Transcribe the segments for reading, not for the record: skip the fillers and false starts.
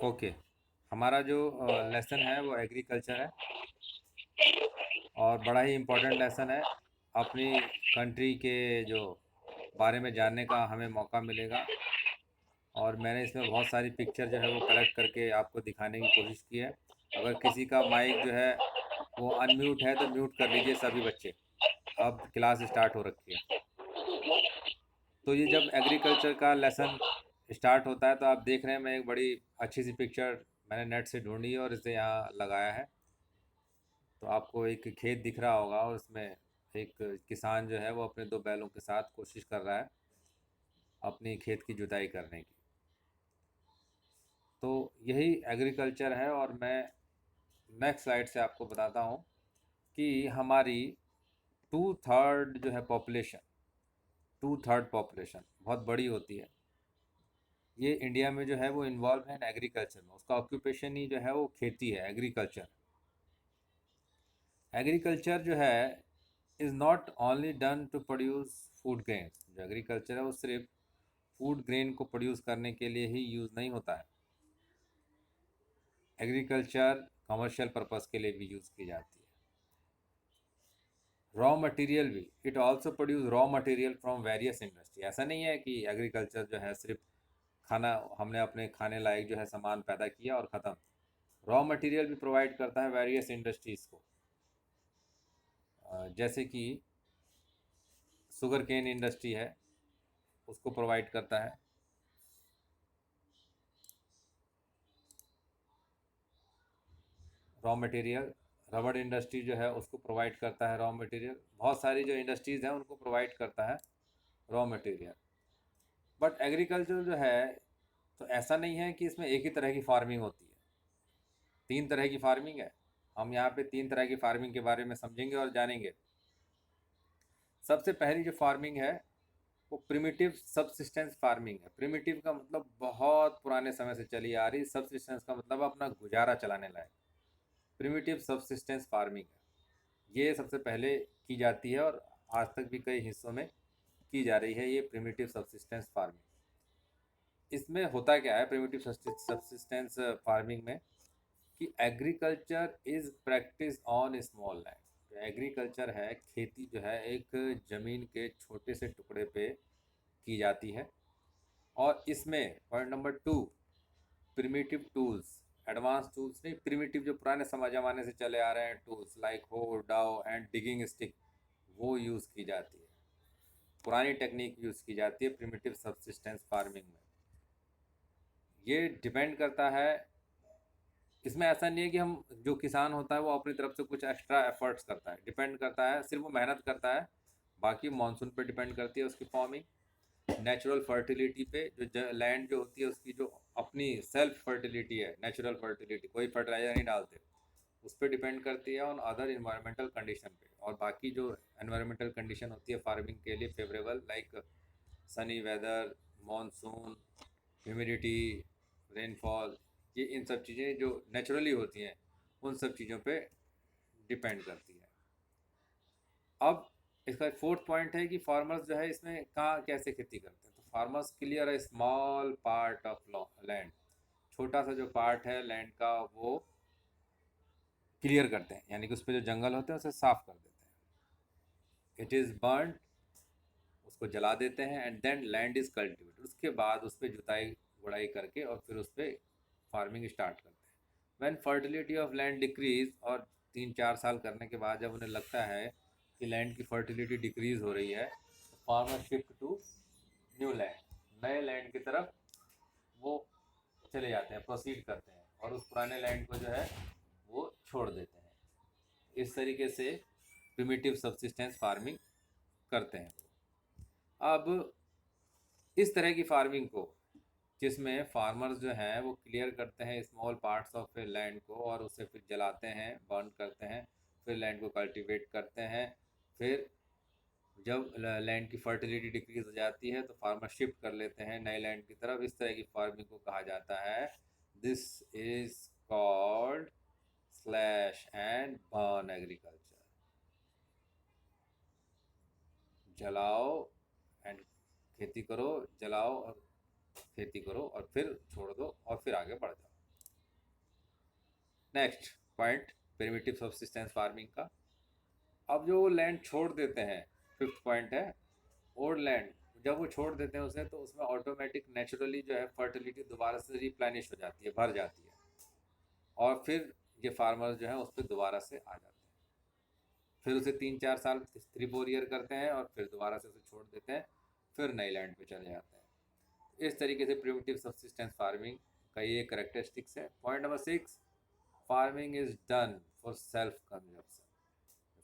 Okay. हमारा जो lesson है वो एग्रीकल्चर है और बड़ा ही इम्पोर्टेंट लेसन है। अपनी कंट्री के जो बारे में जानने का हमें मौका मिलेगा और मैंने इसमें बहुत सारी पिक्चर जो है वो कलेक्ट करके आपको दिखाने की कोशिश की है। अगर किसी का माइक जो है वो अनम्यूट है तो म्यूट कर लीजिए सभी बच्चे। अब क्लास स्टार्ट हो रखी है। तो ये जब एग्रीकल्चर का लेसन स्टार्ट होता है तो आप देख रहे हैं, मैं एक बड़ी अच्छी सी पिक्चर मैंने नेट से ढूंढी है और इसे यहाँ लगाया है। तो आपको एक खेत दिख रहा होगा और उसमें एक किसान जो है वो अपने दो बैलों के साथ कोशिश कर रहा है अपनी खेत की जुताई करने की। तो यही एग्रीकल्चर है और मैं नेक्स्ट स्लाइड से आपको बताता हूँ कि हमारी टू थर्ड जो है पॉपुलेशन, टू थर्ड पॉपुलेशन बहुत बड़ी होती है। ये इंडिया में जो है वो इन्वॉल्व है इन एग्रीकल्चर में। उसका ऑक्यूपेशन ही जो है वो खेती है, एग्रीकल्चर। एग्रीकल्चर जो है is not only done to produce food grain. जो एग्रीकल्चर है वो सिर्फ फूड ग्रेन को प्रोड्यूस करने के लिए ही यूज़ नहीं होता है। एग्रीकल्चर कमर्शियल पर्पस के लिए भी यूज़ की जाती है। रॉ मटेरियल भी, it also produce raw material from various industry. ऐसा नहीं है कि एग्रीकल्चर जो है सिर्फ खाना, हमने अपने खाने लायक जो है सामान पैदा किया और ख़त्म। रॉ मटेरियल भी प्रोवाइड करता है वेरियस इंडस्ट्रीज़ को। जैसे कि शुगर केन इंडस्ट्री है, उसको प्रोवाइड करता है। रॉ मटेरियल, रबड़ इंडस्ट्री जो है उसको प्रोवाइड करता है रॉ मटेरियल। बहुत सारी जो इंडस्ट्रीज़ हैं उनको प्रोवाइड करता है रॉ मटेरियल। बट एग्रीकल्चर जो है तो ऐसा नहीं है कि इसमें एक ही तरह की फार्मिंग होती है। तीन तरह की फार्मिंग है। हम यहाँ पे तीन तरह की फार्मिंग के बारे में समझेंगे और जानेंगे। सबसे पहली जो फार्मिंग है वो प्रिमिटिव सबसिस्टेंस फार्मिंग है। प्रिमिटिव का मतलब बहुत पुराने समय से चली आ रही, सबसिस्टेंस का मतलब अपना गुजारा चलाने लायक। प्रिमिटिव सबसिस्टेंस फार्मिंग है, ये सबसे पहले की जाती है और आज तक भी कई हिस्सों में की जा रही है ये प्रिमिटिव सबसिस्टेंस फार्मिंग। इसमें होता क्या है प्रिमिटिव सबसिस्टेंस फार्मिंग में, कि agriculture is practice on small land. जो एग्रीकल्चर है, खेती जो है एक ज़मीन के छोटे से टुकड़े पे की जाती है। और इसमें point number two, primitive tools. Advance tools नहीं, प्रिमिटिव जो पुराने समय ज़माने से चले आ रहे हैं टूल्स लाइक हो, डाउ एंड डिगिंग स्टिक, वो यूज़ की जाती है। पुरानी टेक्निक यूज़ की जाती है प्रिमिटिव सबसिस्टेंस फार्मिंग में। ये डिपेंड करता है, इसमें ऐसा नहीं है कि हम, जो किसान होता है वो अपनी तरफ से कुछ एक्स्ट्रा एफर्ट्स करता है। डिपेंड करता है, सिर्फ वो मेहनत करता है। बाकी मानसून पे डिपेंड करती है उसकी फार्मिंग, नेचुरल फर्टिलिटी पे। जो लैंड जो होती है उसकी जो अपनी सेल्फ फर्टिलिटी है, नेचुरल फर्टिलिटी, कोई फर्टिलाइजर नहीं डालते, उस पर डिपेंड करती है। ऑन अदर इन्वायरमेंटल कंडीशन पे। और बाकी जो एनवायरमेंटल कंडीशन होती है फार्मिंग के लिए favourable, like sunny weather, monsoon, humidity, rainfall, ये इन सब चीज़ें जो नेचुरली होती हैं उन सब चीज़ों पे डिपेंड करती है। अब इसका एक फोर्थ पॉइंट है कि फार्मर्स जो है इसमें कहाँ कैसे खेती करते हैं। तो farmers clear a small part of land. छोटा सा जो पार्ट है लैंड का वो क्लियर करते हैं, यानी कि उस पर जो जंगल होते हैं उसे साफ कर देते हैं। इट इज़ बर्न, उसको जला देते हैं। And then land is cultivated, उसके बाद उस पर जुताई गुड़ाई करके और फिर उस पर फार्मिंग स्टार्ट करते हैं। When fertility of land decrease, और 3-4 साल करने के बाद जब उन्हें लगता है कि लैंड की फर्टिलिटी डिक्रीज हो रही है, तो farmer shift to new land, नए लैंड की तरफ वो चले जाते हैं, प्रोसीड करते हैं और उस पुराने लैंड को जो है वो छोड़ देते हैं। इस तरीके से प्रिमिटिव सबसिस्टेंस फार्मिंग करते हैं। अब इस तरह की फार्मिंग को, जिसमें फार्मर्स जो हैं वो क्लियर करते हैं स्मॉल पार्ट्स ऑफ लैंड को और उसे फिर जलाते हैं, बर्न करते हैं, फिर लैंड को कल्टीवेट करते हैं। फिर जब लैंड की फर्टिलिटी डिक्रीज हो जाती है तो फार्मर शिफ्ट कर लेते हैं नए लैंड की तरफ। इस तरह की फार्मिंग को कहा जाता है, this is called slash and burn agriculture. जलाओ एंड खेती करो, जलाओ और खेती करो और फिर छोड़ दो और फिर आगे बढ़ जाओ। Next point primitive subsistence farming का। अब जो वो लैंड छोड़ देते हैं, फिफ्थ पॉइंट है ओल्ड लैंड, जब वो छोड़ देते हैं उसे तो उसमें ऑटोमेटिक नेचुरली जो है फर्टिलिटी दोबारा से रिप्लेनिश हो जाती है, भर जाती है, और फिर ये फार्मर्स जो है उस पर दोबारा से आ जाते हैं। फिर उसे 3-4 साल 3-4 ईयर करते हैं और फिर दोबारा से उसे छोड़ देते हैं, फिर नई लैंड पे चले जाते हैं। इस तरीके से प्रिमिटिव सब्सिस्टेंस फार्मिंग का ये करेक्टरिस्टिक्स है। Point number 6, farming is done for self consumption.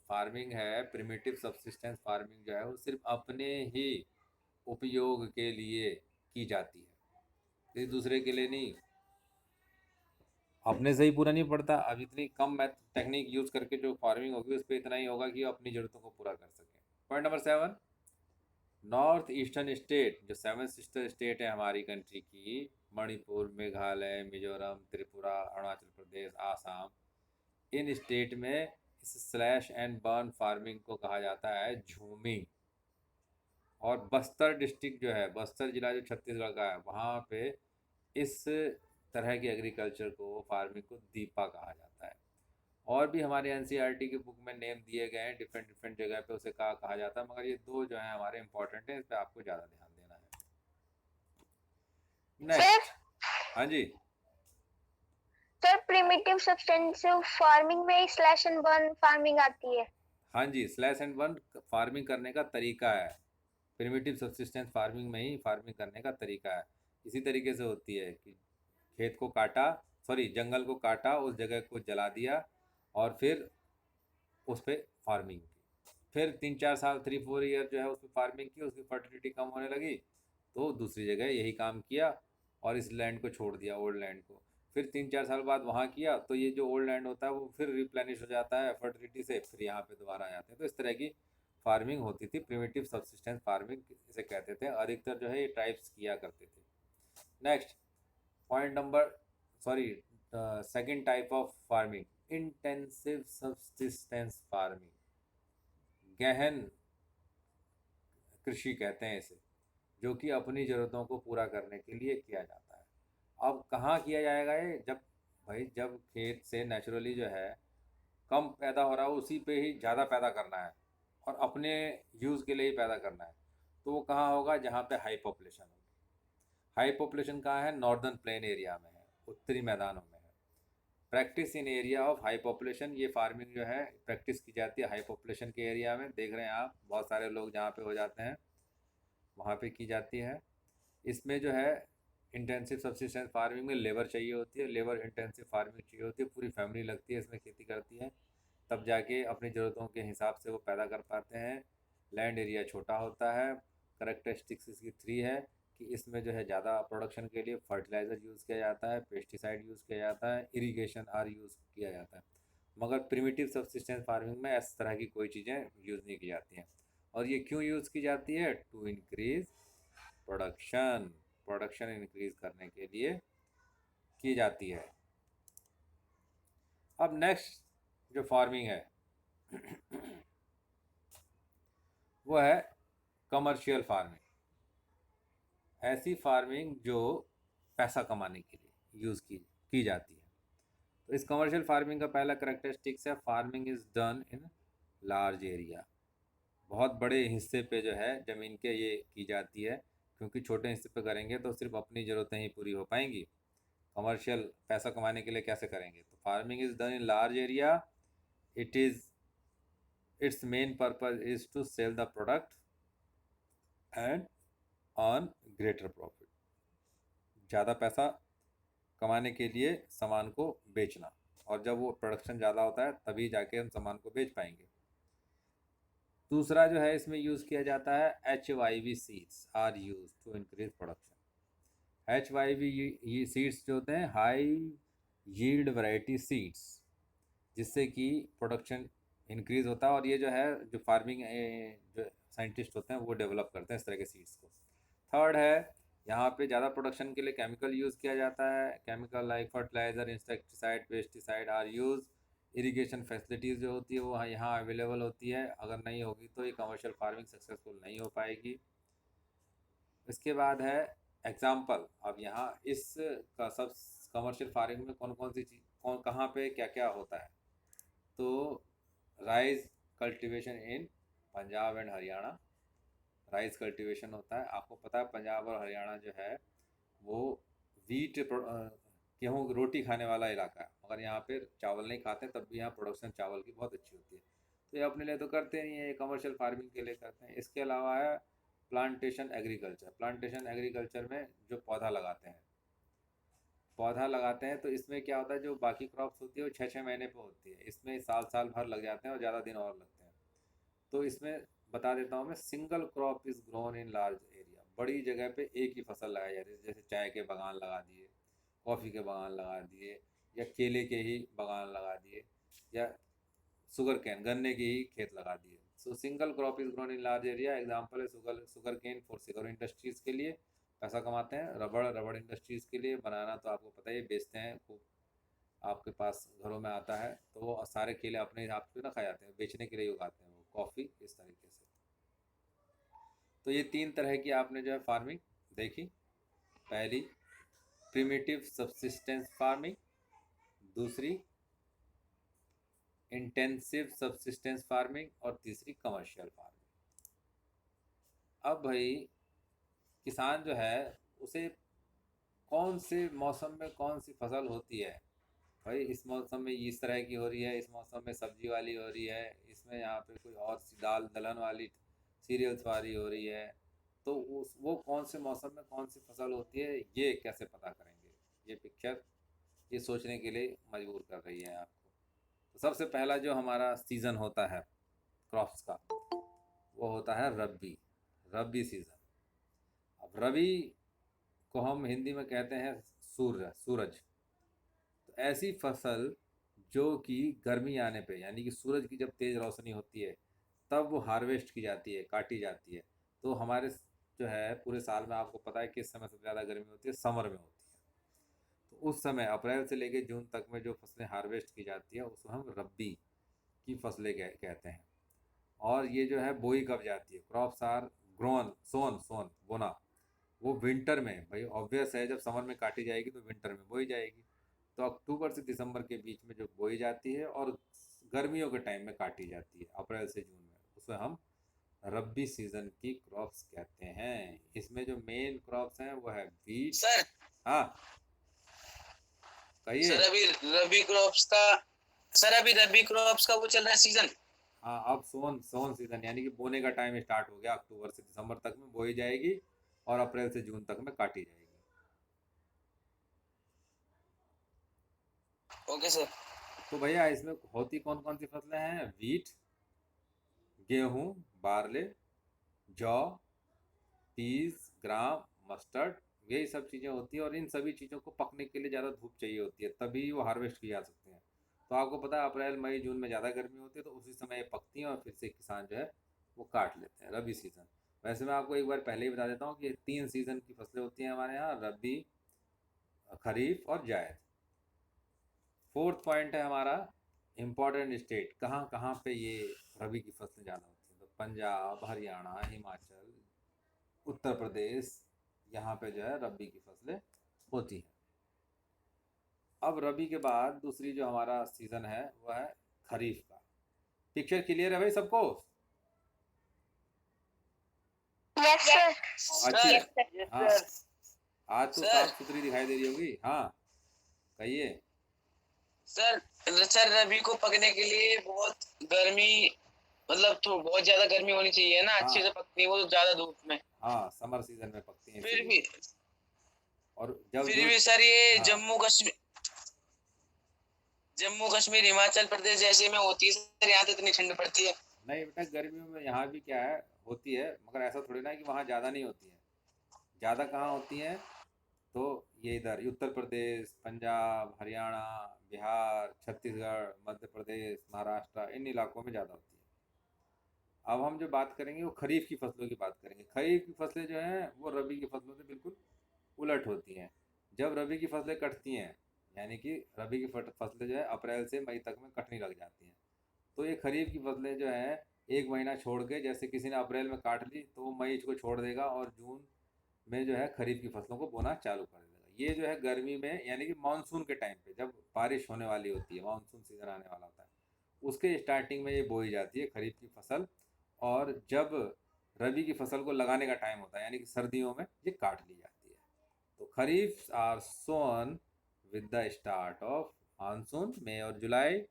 Farming है, प्रिमिटिव सब्सिस्टेंस फार्मिंग जो है वो सिर्फ अपने ही उपयोग के लिए की जाती है, किसी दूसरे के लिए नहीं। अपने से ही पूरा नहीं पड़ता। अब इतनी कम मैथ टेक्निक यूज़ करके जो फार्मिंग होगी उस पर इतना ही होगा कि वो अपनी ज़रूरतों को पूरा कर सके। Point number 7, north eastern state, जो 7 सिस्टर स्टेट है हमारी कंट्री की, मणिपुर, मेघालय, मिजोरम, त्रिपुरा, अरुणाचल प्रदेश, आसाम, इन स्टेट में इस स्लैश एंड बर्न फार्मिंग को कहा जाता है झूमिंग। और बस्तर डिस्ट्रिक्ट जो है, बस्तर जिला जो छत्तीसगढ़ का है, वहाँ पे इस तरह की एग्रीकल्चर को, फार्मिंग को दीपा कहा जाता है। और भी हमारे एनसीईआरटी की बुक में नेम दिए गए हैं, डिफरेंट डिफरेंट जगह पे उसे कहा जाता है, मगर ये दो जो हैं हमारे इंपॉर्टेंट हैं, इस पर आपको ज़्यादा ध्यान देना है। सर नेक्स्ट, हाँ जी, सर प्रिमिटिव सब्सटेंसिव फार्मिंग में स्लैश एंड बर्न फार्मिंग आती है। हाँ जी, स्लैश एंड बर्न फार्मिंग करने का तरीका है। प्रिमिटिव सब्सिस्टेंस फार्मिंग में ही फार्मिंग करने का तरीका है। इसी तरीके से होती है कि खेत को काटा, सॉरी जंगल को काटा, उस जगह को जला दिया और फिर उस पर फार्मिंग की। फिर 3-4 साल 3-4 ईयर जो है उस पर फार्मिंग की, उसकी फर्टिलिटी कम होने लगी तो दूसरी जगह यही काम किया और इस लैंड को छोड़ दिया, ओल्ड लैंड को। फिर 3-4 साल बाद वहाँ किया तो ये जो ओल्ड लैंड होता है वो फिर रिप्लेनिश हो जाता है फर्टिलिटी से, फिर यहाँ पे दोबारा आ जाते हैं। तो इस तरह की फार्मिंग होती थी, प्रिमिटिव सब्सिस्टेंस फार्मिंग इसे कहते थे। अधिकतर जो है ये ट्राइब्स किया करते थे। Next point number, sorry, second type of farming, intensive subsistence farming, गहन कृषि कहते हैं इसे, जो कि अपनी ज़रूरतों को पूरा करने के लिए किया जाता है। अब कहाँ किया जाएगा ये, जब भाई जब खेत से नेचुरली जो है कम पैदा हो रहा हो उसी पे ही ज़्यादा पैदा करना है और अपने यूज़ के लिए ही पैदा करना है, तो वो कहाँ होगा, जहाँ पे हाई पॉपुलेशन होगी। हाई पॉपुलेशन कहाँ है, नॉर्दर्न प्लेन एरिया में है, उत्तरी मैदानों में है। Practice in area of high population, ये फार्मिंग जो है प्रैक्टिस की जाती है हाई पॉपुलेशन के एरिया में। देख रहे हैं आप, बहुत सारे लोग जहाँ पे हो जाते हैं वहाँ पे की जाती है। इसमें जो है इंटेंसिव सब्सिस्टेंस फार्मिंग में लेबर चाहिए होती है, लेबर इंटेंसिव फार्मिंग चाहिए होती है, पूरी फैमिली लगती है इसमें, खेती करती है, तब जाके अपनी ज़रूरतों के हिसाब से वो पैदा कर पाते हैं। लैंड एरिया छोटा होता है। करेक्टरिस्टिक्स इसकी 3 है कि इसमें जो है ज़्यादा प्रोडक्शन के लिए फर्टिलाइज़र यूज़ किया जाता है, पेस्टिसाइड यूज़ किया जाता है, इरीगेशन आर यूज़ किया जाता है। मगर प्रिमिटिव सब्सिस्टेंस फार्मिंग में इस तरह की कोई चीज़ें यूज़ नहीं की जाती हैं। और ये क्यों यूज़ की जाती है, to increase production, production increase करने के लिए की जाती है। अब नेक्स्ट जो फार्मिंग है वो है कमर्शियल फार्मिंग। ऐसी फार्मिंग जो पैसा कमाने के लिए यूज़ की जाती है। तो इस कमर्शियल फार्मिंग का पहला करेक्टरिस्टिक्स है, farming is done in large area. बहुत बड़े हिस्से पे जो है ज़मीन के ये की जाती है, क्योंकि छोटे हिस्से पे करेंगे तो सिर्फ अपनी ज़रूरतें ही पूरी हो पाएंगी। कमर्शियल पैसा कमाने के लिए कैसे करेंगे, तो farming is done in large area. It is its main purpose is to sell the product and earn greater profit. ज़्यादा पैसा कमाने के लिए सामान को बेचना, और जब वो प्रोडक्शन ज़्यादा होता है तभी जाके हम सामान को बेच पाएंगे। दूसरा जो है इसमें यूज़ किया जाता है HYV seeds are use to increase production. HYV seeds जो होते हैं हाई यील्ड वैरायटी सीड्स, जिससे कि प्रोडक्शन इंक्रीज होता है। और ये जो है जो फार्मिंग जो साइंटिस्ट होते हैं वो डेवलप करते हैं इस तरह के सीड्स को। थर्ड है, यहाँ पे ज़्यादा प्रोडक्शन के लिए केमिकल यूज़ किया जाता है। Chemical like fertiliser, insecticide, pesticide are use. Irrigation facilities जो होती है वो यहाँ अवेलेबल होती है, अगर नहीं होगी तो ये कमर्शियल फार्मिंग सक्सेसफुल नहीं हो पाएगी। इसके बाद है एग्जाम्पल। अब यहाँ इस का सब कमर्शियल फार्मिंग में कौन कौन सी चीज़ कहाँ पे क्या क्या होता है। तो rice cultivation in Punjab and Haryana, rice cultivation होता है। आपको पता है पंजाब और हरियाणा जो है वो वीट गेहूँ की रोटी खाने वाला इलाका है, मगर यहाँ पे चावल नहीं खाते, तब भी यहाँ प्रोडक्शन चावल की बहुत अच्छी होती है। तो ये अपने लिए तो करते नहीं है, ये कमर्शियल फार्मिंग के लिए करते हैं। इसके अलावा है प्लांटेशन एग्रीकल्चर। प्लांटेशन एग्रीकल्चर में जो पौधा लगाते हैं, पौधा लगाते हैं तो इसमें क्या होता है, जो बाकी क्रॉप्स होती है वो 6-6 महीने पे होती है, इसमें साल साल भर लग जाते हैं और ज़्यादा दिन और लगते हैं। तो इसमें बता देता हूँ मैं, single crop is grown in large area. बड़ी जगह पे एक ही फसल लगाई जाती है, जैसे चाय के बागान लगा दिए, कॉफ़ी के बागान लगा दिए, या केले के ही बागान लगा दिए, या शुगर कैन गन्ने की ही खेत लगा दिए। So single crop is grown in large area. Example है sugar cane for sugar industries के लिए पैसा कमाते हैं, रबड़ इंडस्ट्रीज़ के लिए, बनाना तो आपको पता ही है, बेचते हैं खूब, आपके पास घरों में आता है। तो वो सारे केले अपने हिसाब से ना खाए जाते हैं, बेचने के लिए उगाते हैं वो, कॉफ़ी इस तरीके से। तो ये 3 तरह की आपने जो है फार्मिंग देखी। पहली प्रिमिटिव सब्सिस्टेंस फार्मिंग, दूसरी इंटेंसिव सब्सिस्टेंस फार्मिंग, और तीसरी कमर्शियल फार्मिंग। अब भाई किसान जो है उसे कौन से मौसम में कौन सी फसल होती है, भाई इस मौसम में इस तरह की हो रही है, इस मौसम में सब्जी वाली हो रही है, इसमें यहाँ पे कोई और सी दाल दलहन वाली सीरियल्स वाली हो रही है, तो उस वो कौन से मौसम में कौन सी फसल होती है, ये कैसे पता करेंगे। ये पिक्चर ये सोचने के लिए मजबूर कर रही है आपको। तो सबसे पहला जो हमारा सीज़न होता है क्रॉप्स का, वो होता है रबी, रबी सीज़न। अब रबी को हम हिंदी में कहते हैं सूरज। तो ऐसी फसल जो कि गर्मी आने पे, यानी कि सूरज की जब तेज़ रोशनी होती है तब वो हार्वेस्ट की जाती है, काटी जाती है। तो हमारे जो है पूरे साल में आपको पता है किस समय सबसे ज़्यादा गर्मी होती है, समर में होती है। तो उस समय अप्रैल से लेकर जून तक में जो फसलें हार्वेस्ट की जाती है उसको हम रब्बी की फसलें कहते हैं। और ये जो है बोई कब जाती है, क्रॉप्स आर ग्रोन सोन सोन बोना, वो विंटर में, भाई ऑब्वियस है, जब समर में काटी जाएगी तो विंटर में बोई जाएगी। तो अक्टूबर से दिसंबर के बीच में जो बोई जाती है और गर्मियों के टाइम में काटी जाती है अप्रैल से जून में, उसे हम रब्बी सीजन की क्रॉप्स कहते हैं। इसमें जो मेन क्रॉप्स हैं वो है वीट। सर हाँ कहिए। सर अभी रबी क्रॉप्स का सर अभी रबी क्रॉप्स का वो चल रहा है सीजन। हाँ अब सोन सोन सीजन, यानी कि बोने का टाइम स्टार्ट हो गया, अक्टूबर से दिसंबर तक में बोई जाएगी और अप्रैल से जून तक में काटी जाएगी। Okay sir. तो भैया इसमें होती कौन कौन सी फसलें हैं, वीट, गेहूँ, बारले, जौ, पीस, ग्राम, मस्टर्ड, यही सब चीज़ें होती हैं। और इन सभी चीज़ों को पकने के लिए ज़्यादा धूप चाहिए होती है, तभी वो हार्वेस्ट की जा सकते हैं। तो आपको पता है अप्रैल मई जून में ज़्यादा गर्मी होती है, तो उसी समय ये पकती हैं और फिर से किसान जो है वो काट लेते हैं, रबी सीज़न। वैसे मैं आपको एक बार पहले ही बता देता हूँ कि 3 सीज़न की फसलें होती हैं हमारे यहाँ, रबी, खरीफ और जायद। फोर्थ पॉइंट है हमारा इम्पॉर्टेंट स्टेट, कहाँ कहाँ पे ये रबी की फसलें ज़्यादा होती हैं। तो पंजाब, हरियाणा, हिमाचल, उत्तर प्रदेश, यहाँ पे जो है रबी की फसलें होती हैं। अब रबी के बाद दूसरी जो हमारा सीज़न है वह है खरीफ का। पिक्चर क्लियर है भाई सबको? Yes sir. अच्छी। सर हाँ आज तो सर साफ सुथरी दिखाई दे रही होगी। हाँ कहिए। सर सर रबी को पकने के लिए बहुत गर्मी, मतलब तो बहुत ज्यादा गर्मी होनी चाहिए ना, अच्छे से हाँ पकनी वो ज्यादा धूप में। हाँ समर सीजन में पकती हैं फिर इसीलिए। भी और जब फिर जो, भी सर ये हाँ जम्मू कश्मीर हिमाचल प्रदेश जैसे में होती है सर, यहाँ तो इतनी ठंड पड़ती है। नहीं बेटा, गर्मियों में यहाँ भी क्या है होती है, मगर ऐसा थोड़ी ना है कि वहाँ ज़्यादा नहीं होती है। ज़्यादा कहाँ होती हैं, तो ये इधर उत्तर प्रदेश, पंजाब, हरियाणा, बिहार, छत्तीसगढ़, मध्य प्रदेश, महाराष्ट्र, इन इलाकों में ज़्यादा होती है। अब हम जो बात करेंगे वो खरीफ की फसलों की बात करेंगे। खरीफ की फसलें जो हैं वो रबी की फसलों से बिल्कुल उलट होती हैं। जब रबी की फसलें कटती हैं, यानी कि रबी की फसलें जो है अप्रैल से मई तक में कटने लग जाती हैं, तो ये खरीफ की फसलें जो हैं एक महीना छोड़ के, जैसे किसी ने अप्रैल में काट ली तो वो मई को छोड़ देगा और जून में जो है खरीफ की फसलों को बोना चालू कर देगा। ये जो है गर्मी में यानी कि मानसून के टाइम पे जब बारिश होने वाली होती है, मानसून सीजन आने वाला होता है, उसके स्टार्टिंग में ये बोई जाती है खरीफ की फसल। और जब रबी की फसल को लगाने का टाइम होता है यानी कि सर्दियों में ये काट ली जाती है। तो kharif are sown with the start of monsoon, मई और जुलाई।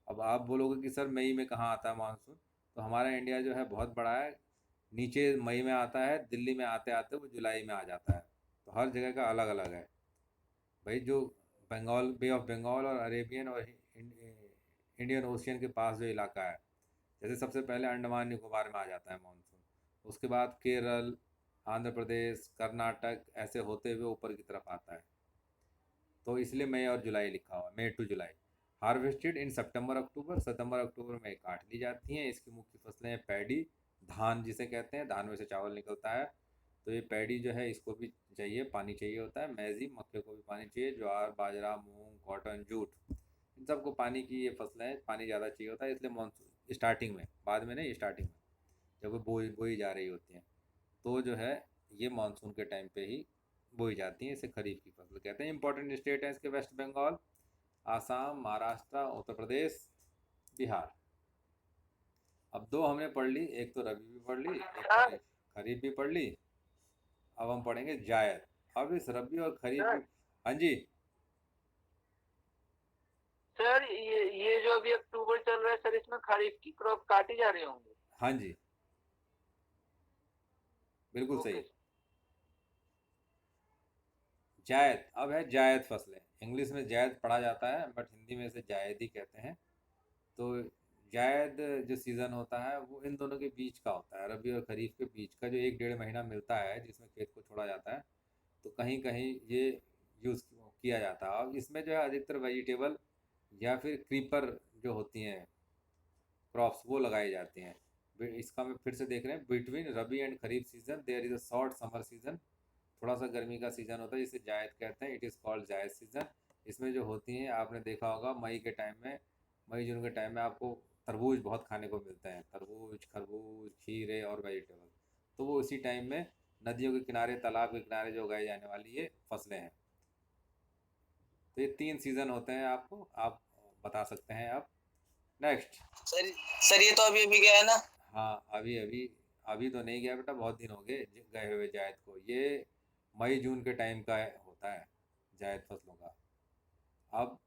अब आप बोलोगे कि सर मई में कहाँ आता है मानसून, तो हमारा इंडिया जो है बहुत बड़ा है, नीचे मई में आता है, दिल्ली में आते आते वो जुलाई में आ जाता है। तो हर जगह का अलग अलग है भाई। जो बंगाल, बे ऑफ बंगाल और अरेबियन और इंडियन ओशियन के पास जो इलाका है, जैसे सबसे पहले अंडमान निकोबार में आ जाता है मानसून, उसके बाद केरल, आंध्र प्रदेश, कर्नाटक, ऐसे होते हुए ऊपर की तरफ आता है। तो इसलिए मई और जुलाई लिखा हुआ, मई टू जुलाई। हार्वेस्टेड इन सितंबर अक्टूबर, सितंबर अक्टूबर में काट ली जाती हैं। इसकी मुख्य फसलें हैं पैडी, धान जिसे कहते हैं, धान में से चावल निकलता है। तो ये पैडी जो है इसको भी चाहिए, पानी चाहिए होता है। मैजी, मक्के को भी पानी चाहिए। ज्वार, बाजरा, मूंग, कॉटन, जूट, इन सबको पानी की ये फसलें हैं, पानी ज़्यादा चाहिए होता है। इसलिए मानसून स्टार्टिंग में, बाद में नहीं, स्टार्टिंग में जब वो बोई बोई जा रही होती हैं, तो जो है ये मानसून के टाइम पे ही बोई जाती हैं। इसे खरीफ की फसल कहते हैं। इंपॉर्टेंट स्टेट है इसके वेस्ट बंगाल, आसाम, महाराष्ट्र, उत्तर प्रदेश, बिहार। अब दो हमने पढ़ ली, एक तो रबी भी पढ़ ली, एक सर खरीफ भी पढ़ ली। अब हम पढ़ेंगे जायद। अब इस रबी और खरीफ सर की, हाँ जी, सर ये जो अभी अक्टूबर चल रहा है सर, इसमें खरीफ की क्रॉप काटी जा रही होंगी। हाँ जी, बिल्कुल ओके सही। सर। जायद, अब है जायद फसलें। इंग्लिश में जायद पढ़ा जाता है बट हिंदी में इसे जायद ही कहते हैं। तो जायद जो सीज़न होता है वो इन दोनों के बीच का होता है, रबी और खरीफ के बीच का, जो एक डेढ़ महीना मिलता है जिसमें खेत को छोड़ा जाता है। तो कहीं कहीं ये यूज़ किया जाता है। अब इसमें जो है अधिकतर वेजिटेबल या फिर क्रीपर जो होती हैं क्रॉप्स, वो लगाई जाती हैं। इसका मैं फिर से देख रहे हैं, between rabi and kharif season there is a short summer season. थोड़ा सा गर्मी का सीज़न होता है जिसे जायद कहते हैं। इट इज़ कॉल्ड जायद सीज़न। इसमें जो होती हैं, आपने देखा होगा मई के टाइम में, मई जून के टाइम में आपको तरबूज बहुत खाने को मिलते हैं, तरबूज, खरबूज, खीरे और वेजिटेबल। तो वो उसी टाइम में नदियों के किनारे, तालाब के किनारे जो उगाई जाने वाली ये फसलें हैं। तो ये 3 सीज़न होते हैं, आपको आप बता सकते हैं। अब नेक्स्ट। सर सर ये तो अभी अभी गया है ना। हाँ, अभी अभी, अभी तो नहीं गया बेटा, बहुत दिन हो गए गए हुए जायद को। ये मई जून के टाइम का होता है जायद फसलों का। अब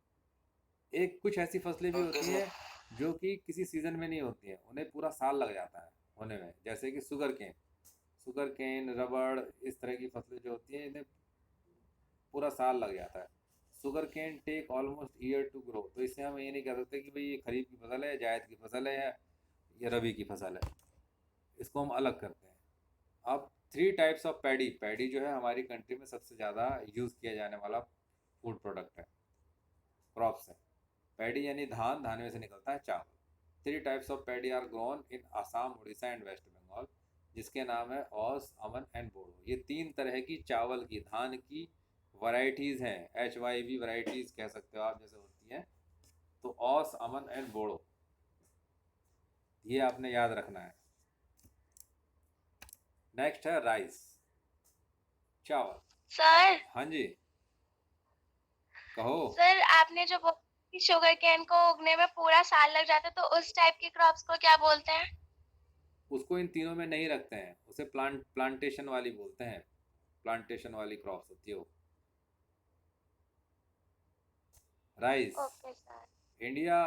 एक कुछ ऐसी फसलें भी ओके होती सर। हैं जो कि किसी सीज़न में नहीं होती हैं, उन्हें पूरा साल लग जाता है होने में, जैसे कि शुगर केन, शुगर केन, रबड़, इस तरह की फसलें जो होती हैं इन्हें पूरा साल लग जाता है। Sugar cane take almost year to grow. तो इससे हम ये नहीं कह सकते कि भाई ये खरीफ की फसल है, जायद की फसल है, या ये रबी की फसल है। इसको हम अलग करते हैं। अब 3 टाइप्स ऑफ पैडी। पैडी जो है हमारी कंट्री में सबसे ज़्यादा यूज़ किया जाने वाला फूड प्रोडक्ट है, क्रॉप्स है। पैडी यानी धान, धान में से निकलता है चावल। 3 types of paddy are grown in Assam, Orissa and West Bengal, जिसके नाम है ओस, अमन एंड बोडो। ये 3 तरह की चावल की, धान की वैरायटीज़ हैं, HYV वैरायटीज़ कह सकते हो आप, जैसे होती हैं। तो ओस, अमन एंड बोडो, ये आपने याद रखना है। नेक्स्ट है राइस, चावल। सर हाँ जी, कहो। सर आपने जो बोला कि शुगर केन को उगने में पूरा साल लग जाता है, तो उस टाइप की क्रॉप्स को क्या बोलते हैं? उसको इन तीनों में नहीं रखते हैं, उसे प्लांटेशन वाली बोलते हैं। प्लांटेशन वाली क्रॉप्स होती है वो। Rice, okay sir. इंडिया।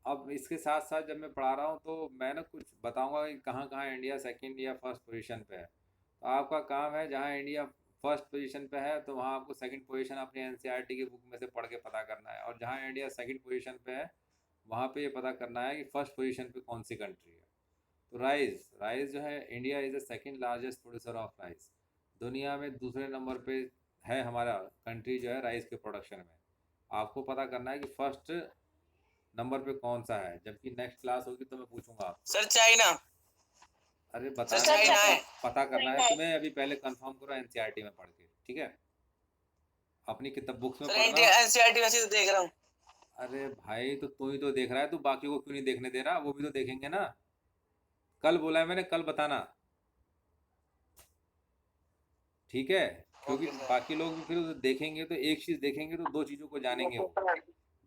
अब इसके साथ साथ जब मैं पढ़ा रहा हूँ तो मैं ना कुछ बताऊंगा कि कहाँ कहाँ इंडिया सेकंड या फर्स्ट पोजीशन पे है। तो आपका काम है, जहाँ इंडिया फर्स्ट पोजीशन पे है तो वहाँ आपको सेकंड पोजीशन अपनी NCERT की बुक में से पढ़ के पता करना है। और जहाँ इंडिया सेकंड पोजीशन पे है वहाँ पे ये पता करना है कि फर्स्ट पोजीशन पे कौन सी कंट्री है। तो राइस, राइस जो है, India is the second largest producer of rice. दुनिया में दूसरे नंबर पे है हमारा कंट्री जो है राइस के प्रोडक्शन में। आपको पता करना है कि फर्स्ट नंबर पे कौन सा है, जबकि नेक्स्ट क्लास होगी तो मैं पूछूंगा आपसे। Sir China. अरे सर बताना चाइना क्या, है। पता करना है तुम्हें। अभी पहले कंफर्म करो NCERT में पढ़ के, ठीक है? अपनी किताब बुक्स में सर पढ़ना। इंडिया एनसीईआरटी वैसे तो देख रहा हूँ। अरे भाई, तो तू ही तो देख रहा है, तू बाकी को क्यों नहीं देखने दे रहा? वो भी तो देखेंगे ना। कल बोला है मैंने, कल बताना, ठीक है? क्योंकि ओके सर। बाकी लोग भी फिर देखेंगे तो एक चीज़ देखेंगे तो दो चीज़ों को जानेंगे वो।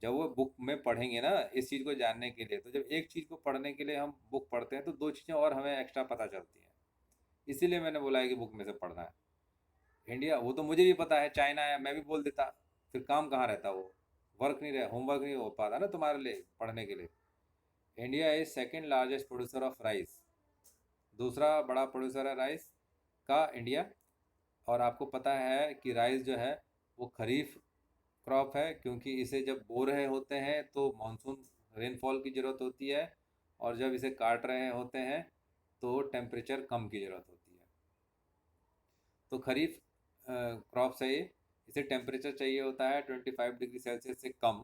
जब वो बुक में पढ़ेंगे ना इस चीज़ को जानने के लिए, तो जब एक चीज़ को पढ़ने के लिए हम बुक पढ़ते हैं तो दो चीज़ें और हमें एक्स्ट्रा पता चलती हैं। इसीलिए मैंने बोला है कि बुक में से पढ़ना है। इंडिया वो तो मुझे भी पता है, चाइना है मैं भी बोल देता, फिर काम कहाँ रहता वो, वर्क नहीं रहे, होमवर्क नहीं हो पाता ना तुम्हारे लिए पढ़ने के लिए। India is second largest producer of rice, दूसरा बड़ा प्रोड्यूसर है राइस का इंडिया। और आपको पता है कि राइस जो है वो खरीफ क्रॉप है, क्योंकि इसे जब बो रहे होते हैं तो मानसून रेनफॉल की ज़रूरत होती है, और जब इसे काट रहे होते हैं तो टेम्परेचर कम की ज़रूरत होती है। तो खरीफ क्रॉप है ये, इसे टेम्परेचर चाहिए होता है 25 डिग्री सेल्सियस से कम,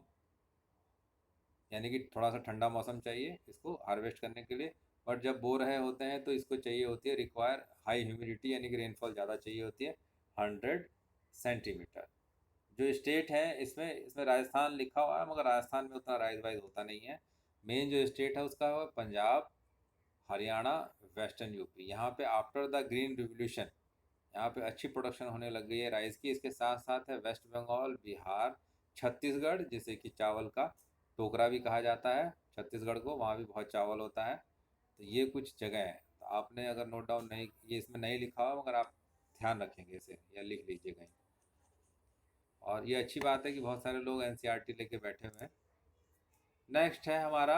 यानी कि थोड़ा सा ठंडा मौसम चाहिए इसको हार्वेस्ट करने के लिए। बट जब बो रहे होते हैं तो इसको चाहिए होती है रिक्वायर हाई ह्यूमिडिटी, यानी कि रेनफॉल ज़्यादा चाहिए होती है 100 सेंटीमीटर। जो स्टेट है इसमें इसमें राजस्थान लिखा हुआ है, मगर राजस्थान में उतना राइस वाइज होता नहीं है। मेन जो स्टेट है उसका है पंजाब, हरियाणा, वेस्टर्न यूपी। यहाँ पे आफ्टर द ग्रीन रिवोल्यूशन यहाँ पे अच्छी प्रोडक्शन होने लग गई है राइस की। इसके साथ साथ है वेस्ट बंगाल, बिहार, छत्तीसगढ़, जिसे कि चावल का टोकरा भी कहा जाता है छत्तीसगढ़ को, वहाँ भी बहुत चावल होता है। तो ये कुछ जगह है, तो आपने अगर नोट डाउन नहीं, ये इसमें नहीं लिखा हो मगर आप ध्यान रखेंगे इसे या लिख लीजिए कहीं। और ये अच्छी बात है कि बहुत सारे लोग एनसीईआरटी लेके बैठे हुए हैं। नेक्स्ट है हमारा,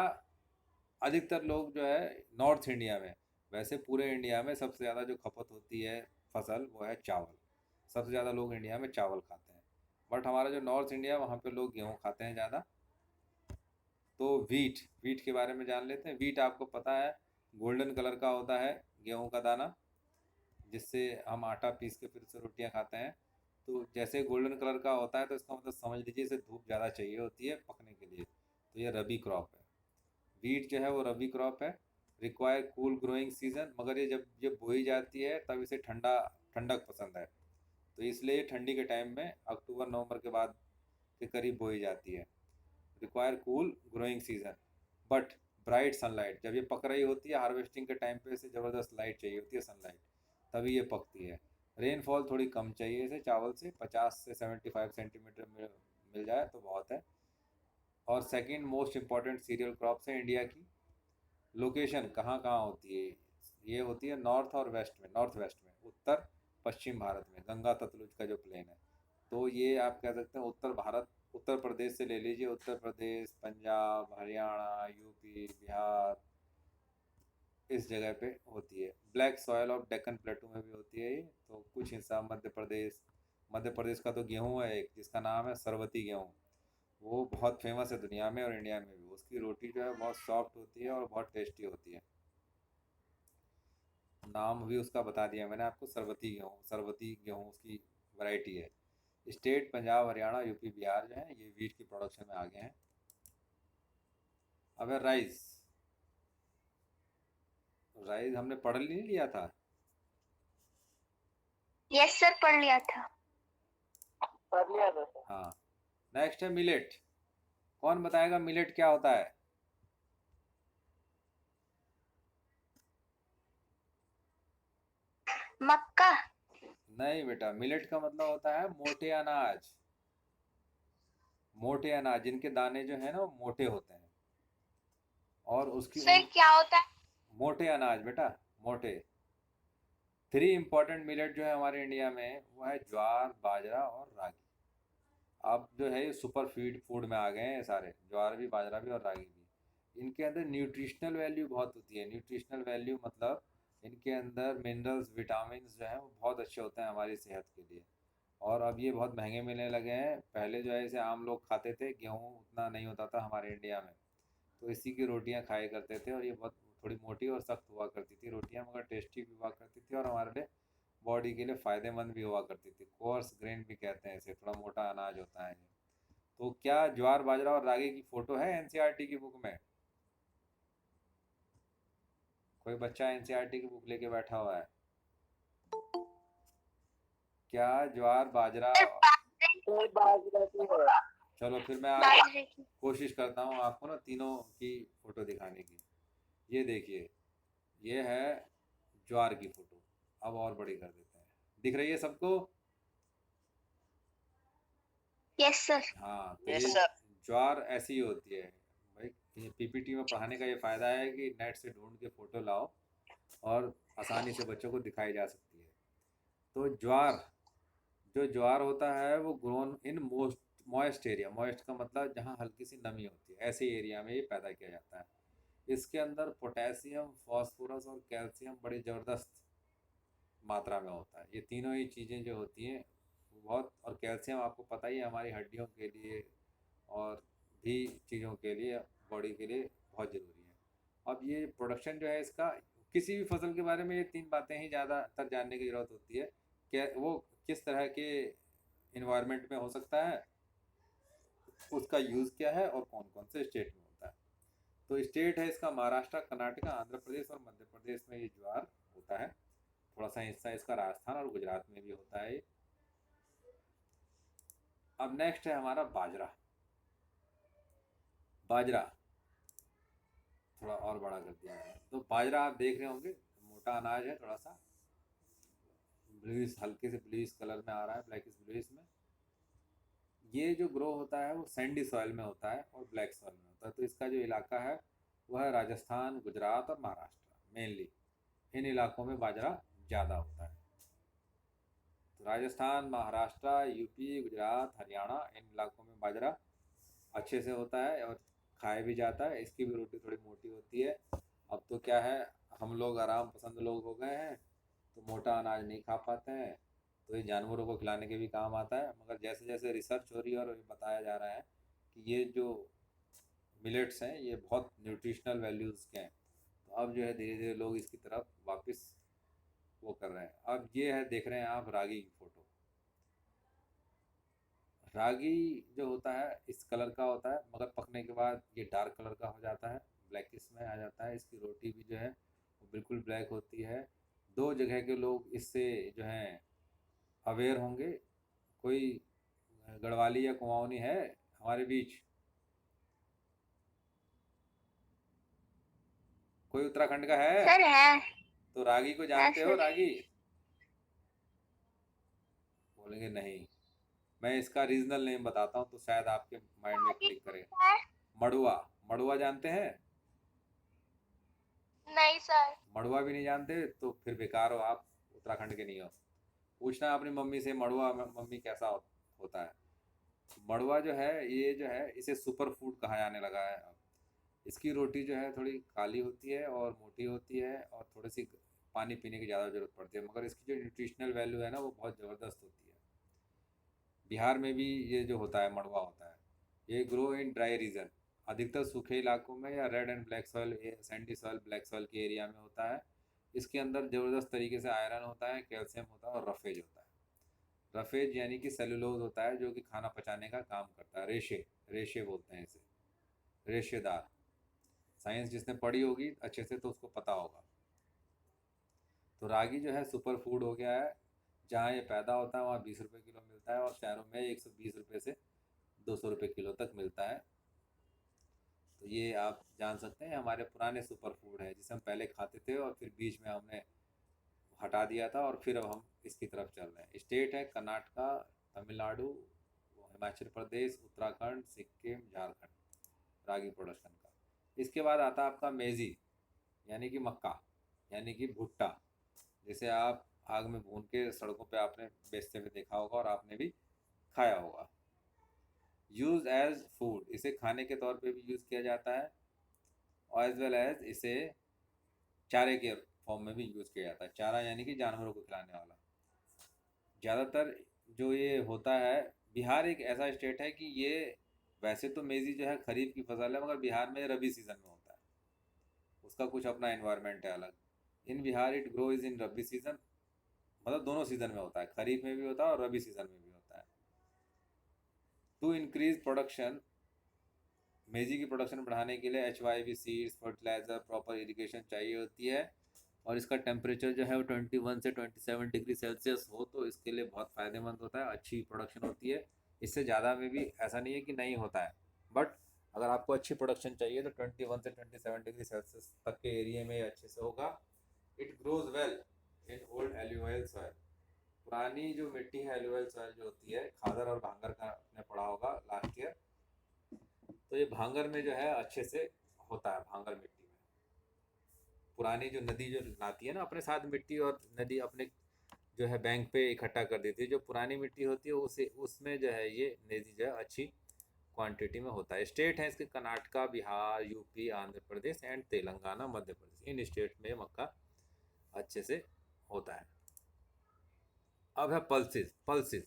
अधिकतर लोग जो है नॉर्थ इंडिया में, वैसे पूरे इंडिया में सबसे ज़्यादा जो खपत होती है फसल वो है चावल। सबसे ज़्यादा लोग इंडिया में चावल खाते हैं। बट हमारा जो नॉर्थ इंडिया वहाँ पे लोग गेहूँ खाते हैं ज़्यादा। तो वीट, वीट के बारे में जान लेते हैं। वीट आपको पता है गोल्डन कलर का होता है गेहूँ का दाना, जिससे हम आटा पीस के फिर से रोटियाँ खाते हैं। तो जैसे गोल्डन कलर का होता है तो इसका मतलब समझ लीजिए इसे धूप ज़्यादा चाहिए होती है पकने के लिए। तो ये रबी क्रॉप है, वीट जो है वो रबी क्रॉप है। रिक्वायर कूल ग्रोइंग सीजन, मगर ये जब ये बोई जाती है तब इसे ठंडक पसंद है, तो इसलिए ठंडी के टाइम में अक्टूबर नवंबर के बाद के करीब बोई जाती है। Require cool growing season but bright sunlight, जब ये पक रही होती है हार्वेस्टिंग के टाइम पे इसे ज़बरदस्त लाइट चाहिए होती है, सनलाइट, तभी ये पकती है। रेनफॉल थोड़ी कम चाहिए इसे चावल से, 50 से 75 सेंटीमीटर मिल जाए तो बहुत है। और second most important cereal crop है इंडिया की। लोकेशन कहाँ कहाँ होती है, ये होती है नॉर्थ और वेस्ट में, नॉर्थ वेस्ट में, उत्तर पश्चिम भारत में, गंगा सतलुज का जो प्लेन है। तो ये आप कह सकते हैं उत्तर भारत, उत्तर प्रदेश से ले लीजिए, उत्तर प्रदेश, पंजाब, हरियाणा, यूपी, बिहार, इस जगह पे होती है। ब्लैक सॉयल ऑफ डेक्कन प्लेटू में भी होती है ये। तो कुछ हिस्सा मध्य प्रदेश का तो गेहूँ है एक जिसका नाम है सरवती गेहूँ, वो बहुत फेमस है दुनिया में और इंडिया में भी। उसकी रोटी जो है बहुत सॉफ्ट होती है और बहुत टेस्टी होती है। नाम भी उसका बता दिया मैंने आपको, सरवती गेहूँ उसकी वैरायटी है। स्टेट पंजाब, हरियाणा, यूपी, बिहार जो है ये वीट की प्रोडक्शन में आगे हैं। अब राइस, राइस हमने पढ़ नहीं लिया था। यस सर, पढ़ लिया था। पढ़ लिया था सर। हाँ, नेक्स्ट है मिलेट। कौन बताएगा मिलेट क्या होता है? मक्का। नहीं बेटा, मिलेट का मतलब होता है मोटे अनाज। मोटे अनाज जिनके दाने जो है ना वो मोटे होते हैं, और उसकी सर उन क्या होता है? मोटे अनाज बेटा, मोटे। थ्री इंपॉर्टेंट मिलेट जो है हमारे इंडिया में वो है ज्वार, बाजरा और रागी। अब जो है ये सुपर फीड फूड में आ गए हैं सारे, ज्वार भी, बाजरा भी और रागी भी। इनके अंदर न्यूट्रिशनल वैल्यू बहुत होती है। न्यूट्रिशनल वैल्यू मतलब इनके अंदर मिनरल्स, विटामिन जो हैं वो बहुत अच्छे होते हैं हमारी सेहत के लिए। और अब ये बहुत महंगे मिलने लगे हैं। पहले जो है इसे आम लोग खाते थे, गेहूँ उतना नहीं होता था हमारे इंडिया में, तो इसी की रोटियां खाया करते थे। और ये बहुत थोड़ी मोटी और सख्त हुआ करती थी रोटियां, मगर टेस्टी भी हुआ करती थी और हमारे लिए बॉडी के लिए फ़ायदेमंद भी हुआ करती थी। कोर्स ग्रेन भी कहते हैं इसे, थोड़ा मोटा अनाज होता है ये। तो क्या ज्वार, बाजरा और रागी की फ़ोटो है एनसीईआरटी की बुक में? कोई बच्चा एनसीईआरटी की बुक लेके बैठा हुआ है क्या? ज्वार, बाजरा? सर बाजरे सर बाजरा की है। चलो फिर मैं आज बाजरे की। कोशिश करता हूँ आपको ना तीनों की फ़ोटो दिखाने की। ये देखिए, ये है ज्वार की फ़ोटो। अब और बड़ी कर देते हैं, दिख रही है सबको? Yes sir. हाँ, तो यस ये सर। ज्वार ऐसी ही होती है भाई। ये पीपीटी में पढ़ाने का ये फ़ायदा है कि नेट से ढूंढ के फ़ोटो लाओ और आसानी से बच्चों को दिखाई जा सकती है। तो ज्वार होता है वो grown in most moist area. Moist का मतलब जहाँ हल्की सी नमी होती है, ऐसे एरिया में ये पैदा किया जाता है। इसके अंदर पोटेशियम, फास्फोरस और कैल्शियम बड़ी ज़बरदस्त मात्रा में होता है। ये तीनों ही चीज़ें जो होती हैं वो बहुत, और कैल्शियम आपको पता ही है हमारी हड्डियों के लिए और भी चीज़ों के लिए, बॉडी के लिए बहुत ज़रूरी है। अब ये प्रोडक्शन जो है इसका, किसी भी फसल के बारे में ये तीन बातें ही ज़्यादातर जानने की ज़रूरत होती है कि वो किस तरह के इन्वायरमेंट में हो सकता है, उसका यूज़ क्या है और कौन कौन से स्टेट में होता है। तो स्टेट है इसका महाराष्ट्र, कर्नाटका, आंध्र प्रदेश और मध्य प्रदेश में ये ज्वार होता है। थोड़ा सा हिस्सा इसका राजस्थान और गुजरात में भी होता है। अब नेक्स्ट है हमारा बाजरा। बाजरा थोड़ा और बड़ा कर दिया है। तो बाजरा आप देख रहे होंगे, मोटा अनाज है, थोड़ा सा ब्लूइश, हल्के से ब्लूइश कलर में आ रहा है, ब्लैकिश ब्लूइश में। ये जो ग्रो होता है वो सैंडी सॉइल में होता है और ब्लैक सॉइल में होता है। तो इसका जो इलाका है वह है राजस्थान, गुजरात और महाराष्ट्र मेनली। इन इलाकों में बाजरा ज़्यादा होता है। तो राजस्थान, महाराष्ट्र, यूपी, गुजरात, हरियाणा, इन इलाकों में बाजरा अच्छे से होता है और खाया भी जाता है। इसकी भी रोटी थोड़ी मोटी होती है। अब तो क्या है, हम लोग आराम पसंद लोग हो गए हैं तो मोटा अनाज नहीं खा पाते हैं, तो ये जानवरों को खिलाने के भी काम आता है। मगर जैसे जैसे रिसर्च हो रही है और ये बताया जा रहा है कि ये जो मिलेट्स हैं ये बहुत न्यूट्रिशनल वैल्यूज़ के हैं, तो अब जो है धीरे धीरे लोग इसकी तरफ वापस वो कर रहे हैं। अब ये है, देख रहे हैं आप रागी की फ़ोटो। रागी जो होता है इस कलर का होता है, मगर पकने के बाद ये डार्क कलर का हो जाता है, ब्लैकिश में आ जाता है। इसकी रोटी भी जो है वो बिल्कुल ब्लैक होती है। दो जगह के लोग इससे जो हैं अवेयर होंगे। कोई गढ़वाली या कुमाऊनी है हमारे बीच? कोई उत्तराखंड का है? सर है। तो रागी को हाँ जानते हो? सर। रागी बोलेंगे नहीं। मैं इसका रीजनल नेम बताता हूँ तो शायद आपके माइंड में क्लिक करे। मड़ुआ। मड़ुआ जानते हैं? नहीं सर। मड़ुआ भी नहीं जानते तो फिर बेकार हो आप, उत्तराखंड के नहीं हो। पूछना अपनी मम्मी से मड़ुआ मम्मी कैसा होता है। मड़ुआ जो है ये जो है इसे सुपर फूड कहा जाने लगा है अब। इसकी रोटी जो है थोड़ी काली होती है और मोटी होती है और थोड़ी सी पानी पीने की ज़्यादा ज़रूरत पड़ती है, मगर इसकी जो न्यूट्रिशनल वैल्यू है ना वो बहुत ज़बरदस्त होती है। बिहार में भी ये जो होता है मड़ुआ होता है, ये ग्रो इन ड्राई रीजन, अधिकतर सूखे इलाकों में या red and black soil, Sandy soil, black soil के एरिया में होता है। इसके अंदर ज़बरदस्त तरीके से आयरन होता है, कैल्शियम होता है और रफेज होता है। रफेज यानी कि सेलुलोज होता है जो कि खाना पचाने का काम करता है। रेशे, रेशे बोलते हैं इसे, रेशेदार। साइंस जिसने पढ़ी होगी अच्छे से तो उसको पता होगा। तो रागी जो है सुपर फूड हो गया है। जहाँ ये पैदा होता है वहाँ 20 रुपये किलो मिलता है और शहरों में 120 रुपये से 200 रुपये किलो तक मिलता है। तो ये आप जान सकते हैं हमारे पुराने सुपर फूड है जिसे हम पहले खाते थे और फिर बीच में हमने हटा दिया था और फिर अब हम इसकी तरफ चल रहे हैं। स्टेट है कर्नाटका, तमिलनाडु, हिमाचल प्रदेश, उत्तराखंड, सिक्किम, झारखंड रागी प्रोडक्शन का। इसके बाद आता है आपका मेज़ी यानी कि मक्का यानी कि भुट्टा, जिसे आप आग में भून के सड़कों पे आपने बेचते हुए देखा होगा और आपने भी खाया होगा। यूज एज फूड, इसे खाने के तौर पे भी यूज़ किया जाता है और एज वेल एज इसे चारे के फॉर्म में भी यूज़ किया जाता है। चारा यानी कि जानवरों को खिलाने वाला। ज़्यादातर जो ये होता है, बिहार एक ऐसा स्टेट है कि ये वैसे तो मेज़ी जो है खरीफ की फसल है, मगर बिहार में रबी सीज़न में होता है, उसका कुछ अपना इन्वायरमेंट है अलग। In Bihar it grow is in rabi season, मतलब दोनों सीज़न में होता है, खरीफ में भी होता है और रबी सीज़न में भी होता है। टू इंक्रीज प्रोडक्शन, मेज़ी की प्रोडक्शन बढ़ाने के लिए HYV seeds, fertiliser, proper irrigation चाहिए होती है और इसका टेम्परेचर जो है वो 21 से 27 डिग्री सेल्सियस हो तो इसके लिए बहुत फ़ायदेमंद होता है, अच्छी प्रोडक्शन होती है। इससे ज़्यादा में भी ऐसा नहीं है कि नहीं होता है, बट अगर आपको अच्छी प्रोडक्शन चाहिए तो 21 से 27 डिग्री सेल्सियस तक के एरिया में अच्छे से होगा। It grows well in old alluvial soil, पुरानी जो मिट्टी है एलुवियल सॉइल जो होती है, खादर और भांगर का आपने पढ़ा होगा लास्ट ईयर, तो ये भांगर में जो है अच्छे से होता है। भांगर मिट्टी में पुरानी जो नदी जो लाती है ना अपने साथ मिट्टी, और नदी अपने जो है बैंक पे इकट्ठा कर देती है, जो पुरानी मिट्टी होती है उसे उसमें जो है ये नदी जो है अच्छी क्वांटिटी में होता है। स्टेट है इसके Karnataka, Bihar, UP, Andhra Pradesh and Telangana, Madhya Pradesh, in state में मक्का अच्छे से होता है। अब है पल्सिस। पल्सिस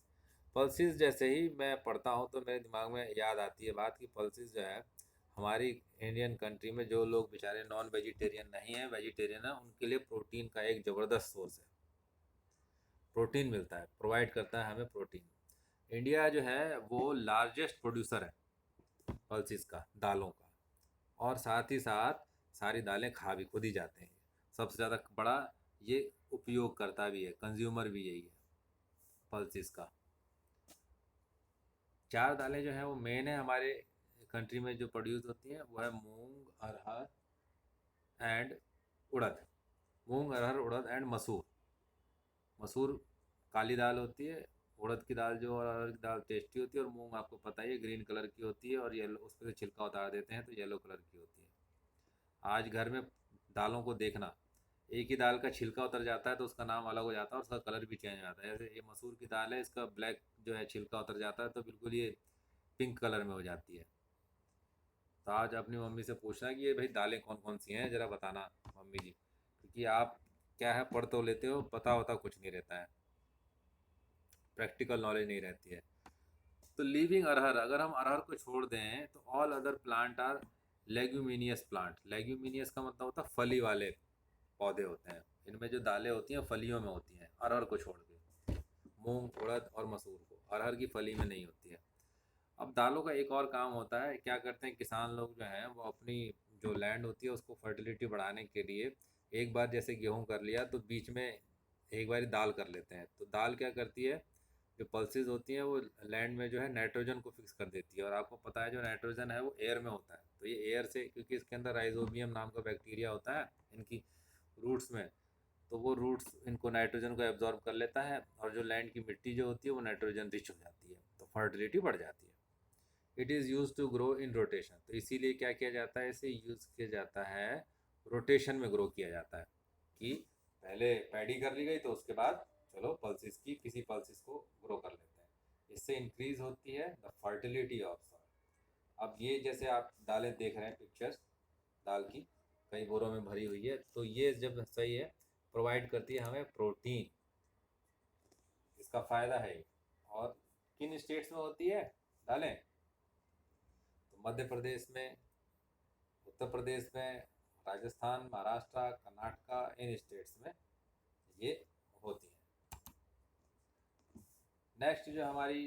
पल्सिस जैसे ही मैं पढ़ता हूँ तो मेरे दिमाग में याद आती है बात कि पल्सिस जो है हमारी इंडियन कंट्री में जो लोग बेचारे नॉन वेजिटेरियन नहीं हैं, वेजिटेरियन है, उनके लिए प्रोटीन का एक ज़बरदस्त सोर्स है। प्रोटीन मिलता है, प्रोवाइड करता है हमें प्रोटीन। इंडिया जो है वो लार्जेस्ट प्रोड्यूसर है पल्सिस का, दालों का, और साथ ही साथ सारी दालें खा भी खुद ही जाते हैं। सबसे ज़्यादा बड़ा ये उपयोग करता भी है, कंज्यूमर भी यही है पल्सिस का। 4 दालें जो हैं वो मेन है हमारे कंट्री में जो प्रोड्यूस होती हैं, वो है मूंग, अरहर and urad. Moong, arhar, urad and मसूर। मसूर काली दाल होती है, उड़द की दाल जो और अरहर की दाल टेस्टी होती है, और मूंग आपको पता ही है ग्रीन कलर की होती है, और येलो उस पर से छिलका उतार देते हैं तो येलो कलर की होती है। आज घर में दालों को देखना, एक ही दाल का छिलका उतर जाता है तो उसका नाम अलग हो जाता है और उसका कलर भी चेंज हो जाता है। जैसे ये मसूर की दाल है, इसका ब्लैक जो है छिलका उतर जाता है तो बिल्कुल ये पिंक कलर में हो जाती है। तो आज अपनी मम्मी से पूछना कि ये भाई दालें कौन कौन सी हैं, ज़रा बताना मम्मी जी, क्योंकि आप क्या है पढ़ तो लेते हो, पता होता कुछ नहीं रहता है, प्रैक्टिकल नॉलेज नहीं रहती है। तो लीविंग अरहर, अगर हम अरहर को छोड़ दें तो all other plant are leguminous plant. Leguminous का मतलब होता है फली वाले पौधे होते हैं। इनमें जो दालें होती हैं फलियों में होती हैं, अरहर को छोड़ के, मूंग, उड़द और मसूर को, अरहर की फली में नहीं होती है। अब दालों का एक और काम होता है, क्या करते हैं किसान लोग जो हैं वो अपनी जो लैंड होती है उसको फर्टिलिटी बढ़ाने के लिए एक बार जैसे गेहूं कर लिया तो बीच में एक बार दाल कर लेते हैं। तो दाल क्या करती है, जो पल्सेस होती हैं वो लैंड में जो है नाइट्रोजन को फिक्स कर देती है, और आपको पता है जो नाइट्रोजन है वो एयर में होता है, तो ये एयर से, क्योंकि इसके अंदर राइजोबियम नाम का बैक्टीरिया होता है इनकी रूट्स में, तो वो रूट्स इनको नाइट्रोजन को एब्जॉर्ब कर लेता है, और जो लैंड की मिट्टी जो होती है वो नाइट्रोजन रिच हो जाती है, तो फर्टिलिटी बढ़ जाती है। It is use to grow in rotation, तो इसीलिए क्या किया जाता है, इसे यूज़ किया जाता है रोटेशन में ग्रो किया जाता है, कि पहले पैडी कर ली गई तो उसके बाद चलो पल्सिस की किसी पल्सिस को ग्रो कर लेते हैं। इससे इंक्रीज होती है द फर्टिलिटी ऑफ सॉइल। अब ये जैसे आप दालें देख रहे हैं पिक्चर्स दाल की, कई बोरों में भरी हुई है, तो ये जब सही है प्रोवाइड करती है हमें प्रोटीन, इसका फ़ायदा है ये। और किन स्टेट्स में होती है दालें, तो मध्य प्रदेश में, उत्तर प्रदेश में, राजस्थान, महाराष्ट्र, कर्नाटका, इन स्टेट्स में ये होती हैं। नेक्स्ट जो हमारी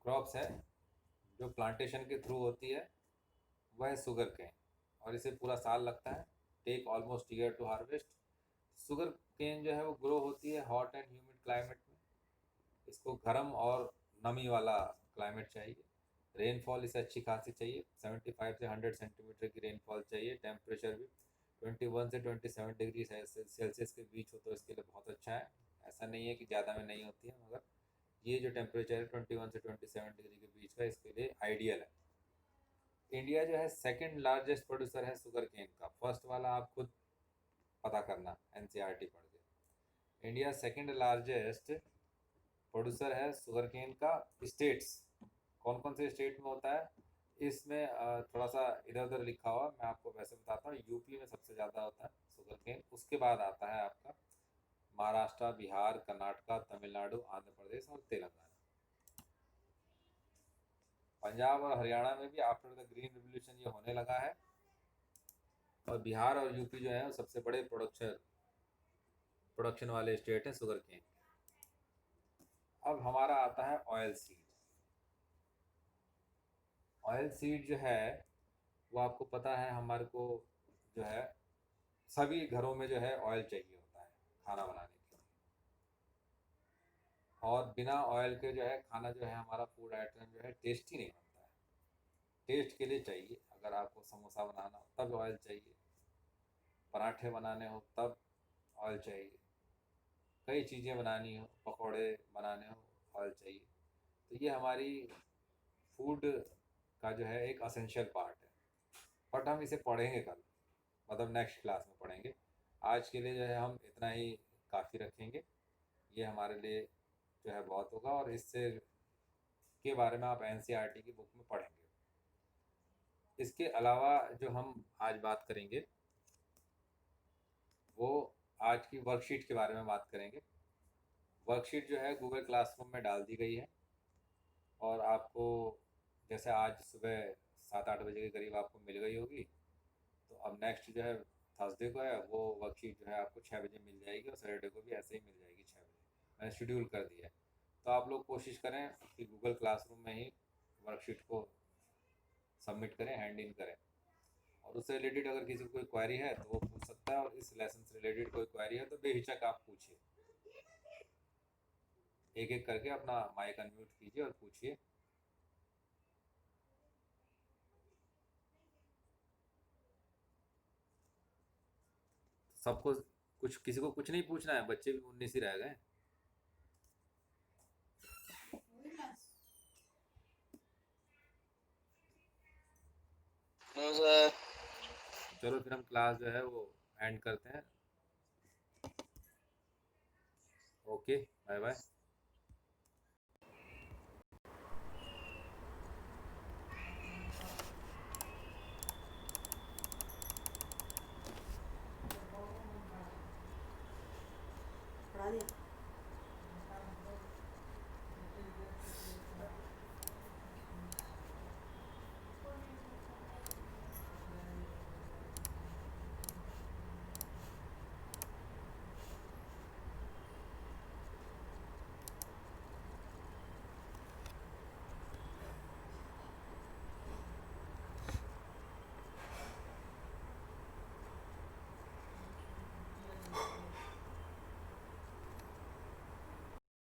क्रॉप्स है जो प्लांटेशन के थ्रू होती है वह है शुगर केन, और इसे पूरा साल लगता है, take almost year to harvest. Sugarcane जो है वो ग्रो होती है हॉट एंड ह्यूमिड क्लाइमेट में, इसको गर्म और नमी वाला क्लाइमेट चाहिए। रेनफॉल इसे अच्छी खासी चाहिए, 75 से 100 सेंटीमीटर की रेनफॉल चाहिए। टेम्परेचर भी 21 से 27 डिग्री सेल्सियस के बीच हो तो इसके लिए बहुत अच्छा है। ऐसा नहीं है कि ज़्यादा में नहीं होती है, मगर ये जो टेम्परेचर है 21 से 27 डिग्री के बीच का इसके लिए आइडियल है। इंडिया जो है सेकंड लार्जेस्ट प्रोड्यूसर है शुगर केन का। फर्स्ट वाला आप खुद पता करना एनसीईआरटी पढ़ के। इंडिया सेकंड लार्जेस्ट प्रोड्यूसर है शुगर केन का। स्टेट्स कौन कौन से स्टेट में होता है, इसमें थोड़ा सा इधर उधर लिखा हुआ, मैं आपको वैसे बताता हूँ। यूपी में सबसे ज़्यादा होता है शुगर केन, उसके बाद आता है आपका महाराष्ट्र, बिहार, कर्नाटका, तमिलनाडु, आंध्र प्रदेश और तेलंगाना। पंजाब और हरियाणा में भी आफ्टर द ग्रीन रिवोल्यूशन ये होने लगा है, और बिहार और यूपी जो है वो सबसे बड़े प्रोडक्शन वाले स्टेट हैं शुगर केन। अब हमारा आता है ऑयल सीड। ऑयल सीड जो है वो आपको पता है हमारे को जो है सभी घरों में जो है ऑयल चाहिए होता है खाना बनाने के लिए, और बिना ऑयल के जो है खाना जो है हमारा फूड आइटम जो है टेस्टी नहीं बनता है। टेस्ट के लिए चाहिए, अगर आपको समोसा बनाना हो तब ऑयल चाहिए, पराठे बनाने हो तब ऑयल चाहिए, कई चीज़ें बनानी हो, पकौड़े बनाने हो, फल चाहिए, तो ये हमारी फूड का जो है एक असेंशियल पार्ट है। बट हम इसे पढ़ेंगे कल, मतलब नेक्स्ट क्लास में पढ़ेंगे। आज के लिए जो है हम इतना ही काफ़ी रखेंगे, ये हमारे लिए जो है बहुत होगा, और इससे के बारे में आप एनसीईआरटी की बुक में पढ़ेंगे। इसके अलावा जो हम आज बात करेंगे वो आज की वर्कशीट के बारे में बात करेंगे। वर्कशीट जो है गूगल क्लासरूम में डाल दी गई है, और आपको जैसे आज सुबह 7-8 बजे के करीब आपको मिल गई होगी, तो अब नेक्स्ट जो है थर्सडे को है, वो वर्कशीट जो है आपको 6 बजे मिल जाएगी, और सैटरडे को भी ऐसे ही मिल जाएगी 6 बजे। मैंने शेड्यूल कर दिया है, तो आप लोग कोशिश करें कि गूगल क्लासरूम में ही वर्कशीट को सबमिट करें, हैंड इन करें। और उससे रिलेटेड अगर किसी को कोई क्वेरी है तो वो पूछ सकता है, और इस लेसन से रिलेटेड कोई क्वेरी है तो बेहिचक आप पूछिए, एक एक करके अपना माइक अनम्यूट कीजिए और पूछिए। सबको कुछ, किसी को कुछ नहीं पूछना है, बच्चे भी 19 ही रह गए। No sir. चलो फिर हम क्लास जो है वो एंड करते हैं। Okay, bye bye.